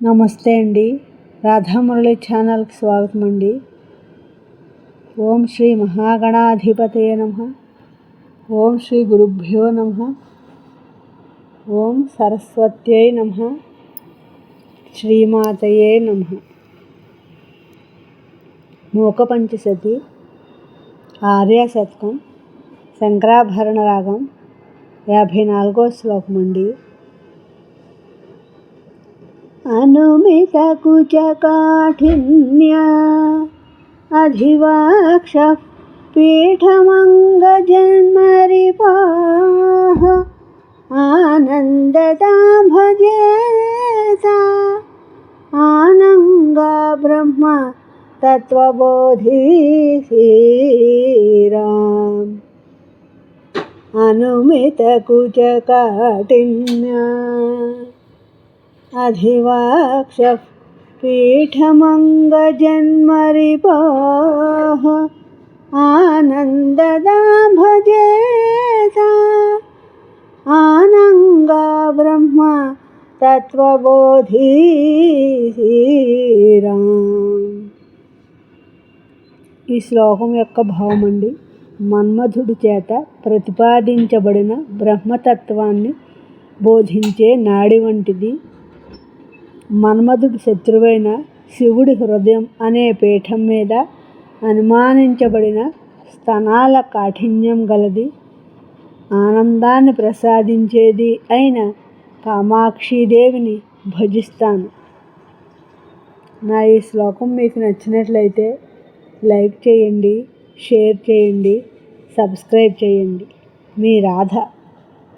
నమస్తే అండి. రాధామురళి ఛానల్కి స్వాగతం అండి. ఓం శ్రీ మహాగణాధిపతయే నమః. ఓం శ్రీ గురుభ్యో నమః. ఓం సరస్వత్యై నమః. శ్రీమాతయే నమః. మూక పంచశతి, ఆర్యాశతకం, శంకరాభరణ రాగం, 54వ శ్లోకం అండి. అనుమిత కుచ కాఠిన్య అధివాక్ష పీఠమంగజన్మరిపాః ఆనందదా భజేత ఆనంగా బ్రహ్మ తత్వబోధి శ్రీరామ్. అనుమిత కుచ కాఠిన్య అధివాక్ష పీఠమంగజన్మరిపాః ఆనందదా భజేత ఆనంగా బ్రహ్మ తత్వబోధి శ్రీరామ్. ఈ శ్లోకం యొక్క భావం అండి. మన్మధుడి చేత ప్రతిపాదించబడిన బ్రహ్మతత్వాన్ని బోధించే నాడి వంటిది. మన్మధుడి శత్రువైన శివుడి హృదయం అనే పీఠం మీద అనుమానించబడిన స్తనాల కాఠిన్యం గలది, ఆనందాన్ని ప్రసాదించేది అయిన కామాక్షీదేవిని భజిస్తాను. నా ఈ శ్లోకం మీకు నచ్చినట్లయితే లైక్ చేయండి, షేర్ చేయండి, సబ్స్క్రైబ్ చేయండి. మీ రాధ.